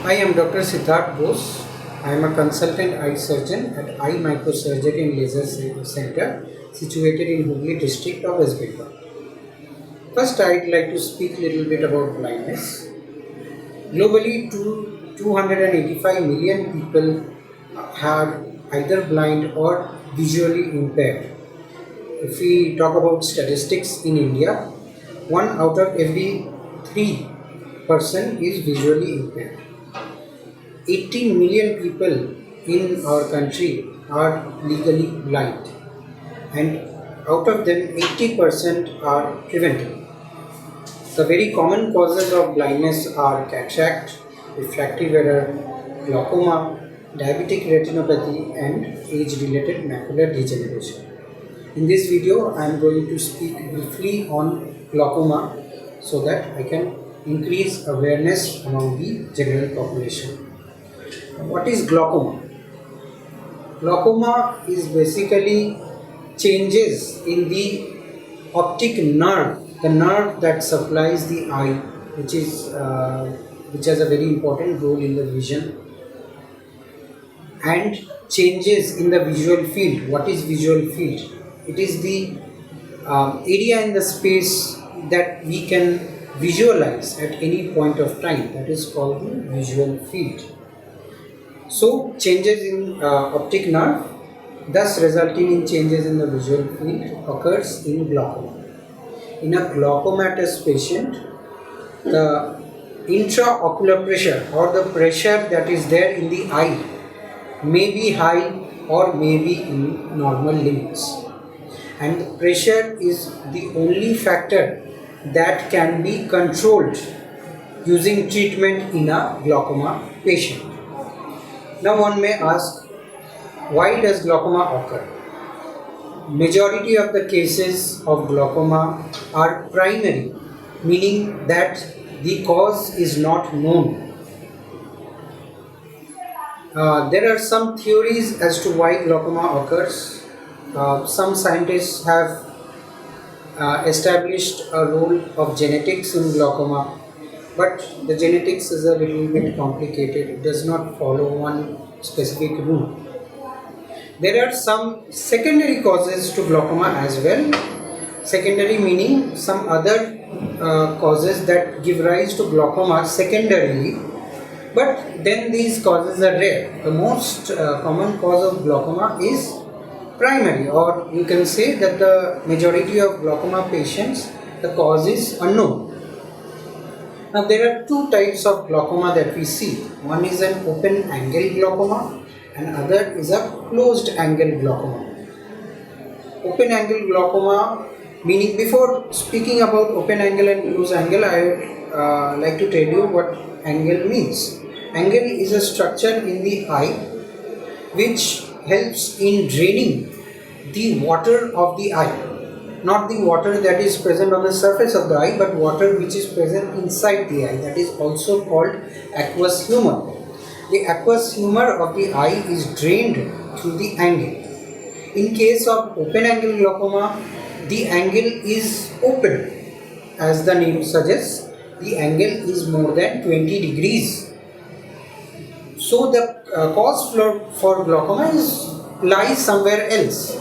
I am Dr. Siddhartha Bose. I am a consultant eye surgeon at Eye Microsurgery and Laser Center situated in Hooghly district of West Bengal. First, I'd like to speak a little bit about blindness. Globally, 285 million people are either blind or visually impaired. If we talk about statistics in India, 1 out of every 3 person is visually impaired. 18 million people in our country are legally blind, and out of them 80% are preventable. The very common causes of blindness are cataract, refractive error, glaucoma, diabetic retinopathy and age-related macular degeneration. In this video, I am going to speak briefly on glaucoma so that I can increase awareness among the general population. What is glaucoma? Glaucoma is basically changes in the optic nerve, the nerve that supplies the eye, which has a very important role in the vision, and changes in the visual field. What is visual field? It is the area in the space that we can visualize at any point of time. That is called the visual field. So, changes in optic nerve, thus resulting in changes in the visual field, occurs in glaucoma. In a glaucomatous patient, the intraocular pressure or the pressure that is there in the eye may be high or may be in normal limits. And the pressure is the only factor that can be controlled using treatment in a glaucoma patient. Now one may ask, why does glaucoma occur? Majority of the cases of glaucoma are primary, meaning that the cause is not known. There are some theories as to why glaucoma occurs. Some scientists have established a role of genetics in glaucoma, but the genetics is a little bit complicated. It does not follow one specific rule. There are some secondary causes to glaucoma as well. Secondary meaning some other causes that give rise to glaucoma secondarily, but then these causes are rare. The most common cause of glaucoma is primary, or you can say that the majority of glaucoma patients, the cause is unknown. Now there are two types of glaucoma that we see. One is an open angle glaucoma and other is a closed angle glaucoma. Open angle glaucoma, meaning before speaking about open angle and closed angle, I would like to tell you what angle means. Angle is a structure in the eye which helps in draining the water of the eye. Not the water that is present on the surface of the eye, but water which is present inside the eye. That is also called aqueous humor. The aqueous humor of the eye is drained through the angle. In case of open angle glaucoma, the angle is open. As the name suggests, the angle is more than 20 degrees. So the cause for glaucoma lies somewhere else.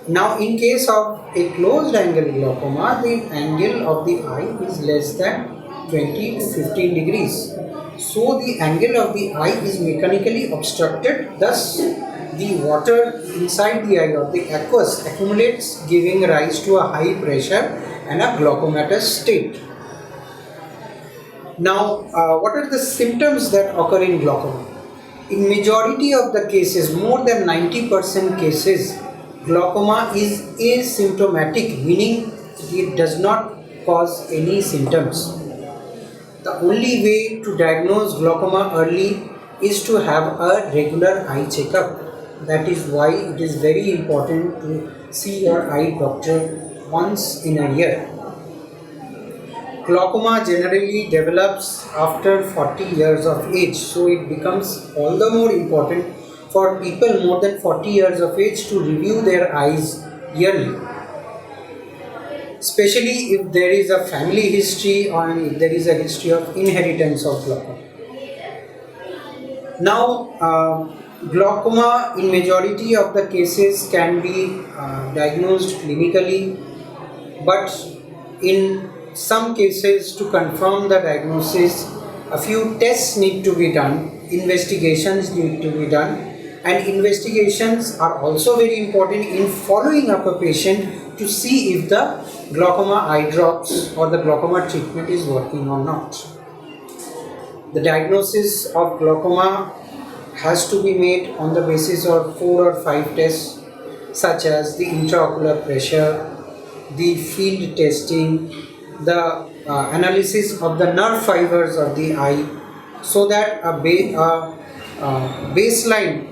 Now in case of a closed angle glaucoma, the angle of the eye is less than 20 to 15 degrees. So the angle of the eye is mechanically obstructed, thus the water inside the eye or the aqueous accumulates, giving rise to a high pressure and a glaucomatous state. Now what are the symptoms that occur in glaucoma? In majority of the cases, more than 90% cases, glaucoma is asymptomatic, meaning it does not cause any symptoms. The only way to diagnose glaucoma early is to have a regular eye checkup. That is why it is very important to see your eye doctor once in a year. Glaucoma generally develops after 40 years of age, so it becomes all the more important for people more than 40 years of age to review their eyes yearly. Especially if there is a family history or if there is a history of inheritance of glaucoma. Now, glaucoma in majority of the cases can be diagnosed clinically, but in some cases, to confirm the diagnosis, a few tests need to be done, investigations need to be done, and investigations are also very important in following up a patient to see if the glaucoma eye drops or the glaucoma treatment is working or not. The diagnosis of glaucoma has to be made on the basis of 4 or 5 tests, such as the intraocular pressure, the field testing, the analysis of the nerve fibers of the eye, so that a baseline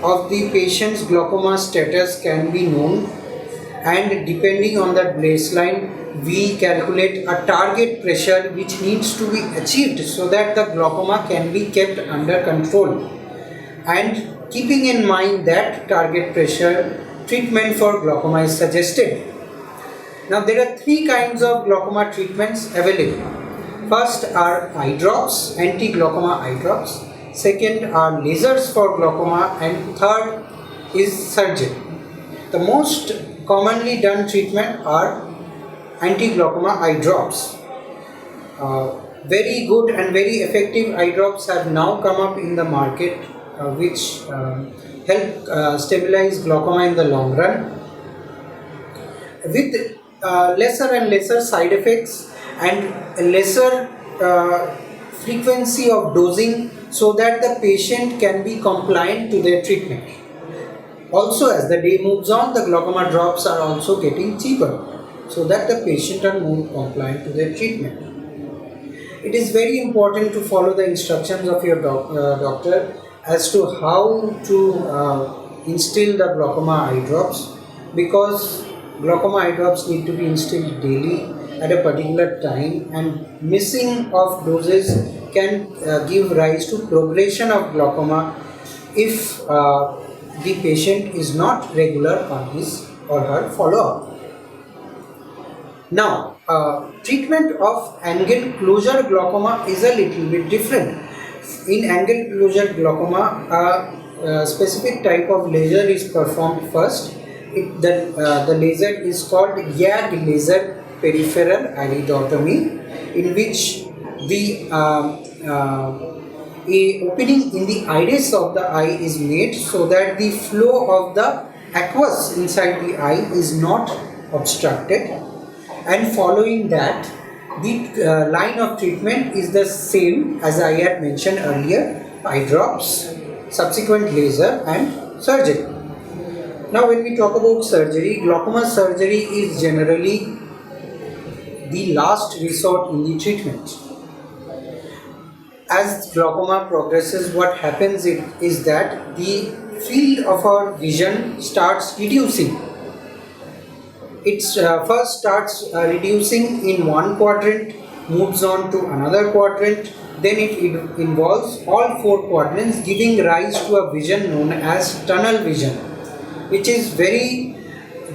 of the patient's glaucoma status can be known, and depending on that baseline we calculate a target pressure which needs to be achieved so that the glaucoma can be kept under control. And keeping in mind that target pressure, treatment for glaucoma is suggested. Now there are 3 kinds of glaucoma treatments available. First are eye drops, anti-glaucoma eye drops. Second are lasers for glaucoma, and third is surgery. The most commonly done treatment are anti-glaucoma eye drops. Very good and very effective eye drops have now come up in the market, which help stabilize glaucoma in the long run, with lesser and lesser side effects and lesser frequency of dosing, so that the patient can be compliant to their treatment. Also, as the day moves on, the glaucoma drops are also getting cheaper, so that the patient are more compliant to their treatment. It is very important to follow the instructions of your doctor as to how to instill the glaucoma eye drops, because glaucoma eye drops need to be instilled daily at a particular time, and missing of doses can give rise to progression of glaucoma if the patient is not regular on his or her follow-up. Now, treatment of angle closure glaucoma is a little bit different. In angle closure glaucoma, a specific type of laser is performed first. The laser is called YAG laser peripheral iridotomy, in which the a opening in the iris of the eye is made so that the flow of the aqueous inside the eye is not obstructed, and following that the line of treatment is the same as I had mentioned earlier: eye drops, subsequent laser, and surgery. Now when we talk about surgery, glaucoma surgery is generally the last resort in the treatment. As glaucoma progresses, what happens is that the field of our vision starts reducing. It first starts reducing in one quadrant, moves on to another quadrant, then it involves all 4 quadrants, giving rise to a vision known as tunnel vision, which is very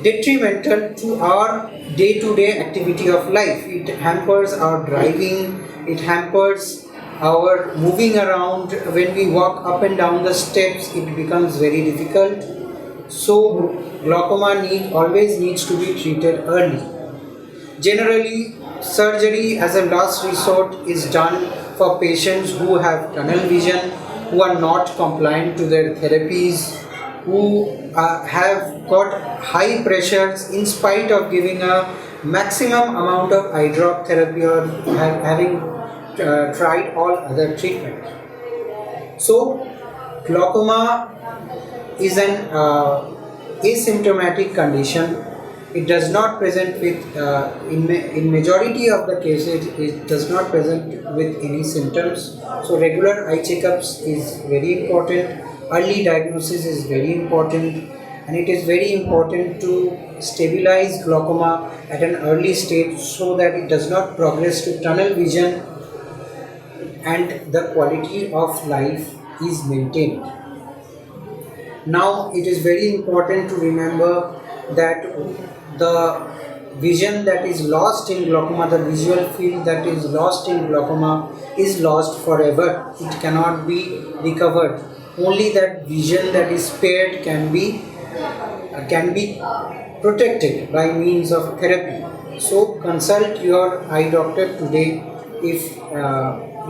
detrimental to our day-to-day activity of life. It hampers our driving, it hampers our moving around. When we walk up and down the steps, it becomes very difficult. So glaucoma always needs to be treated early. Generally, surgery as a last resort is done for patients who have tunnel vision, who are not compliant to their therapies, who have got high pressures in spite of giving a maximum amount of eye drop therapy or having tried all other treatment. So glaucoma is an asymptomatic condition. It does not present with, in majority of the cases, it does not present with any symptoms. So regular eye checkups is very important. Early diagnosis is very important, and it is very important to stabilize glaucoma at an early stage so that it does not progress to tunnel vision and the quality of life is maintained. Now, it is very important to remember that the vision that is lost in glaucoma, the visual field that is lost in glaucoma is lost forever. It cannot be recovered. Only that vision that is spared can be protected by means of therapy. So consult your eye doctor today if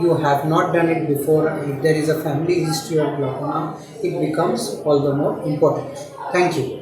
you have not done it before. If there is a family history of glaucoma, it becomes all the more important. Thank you.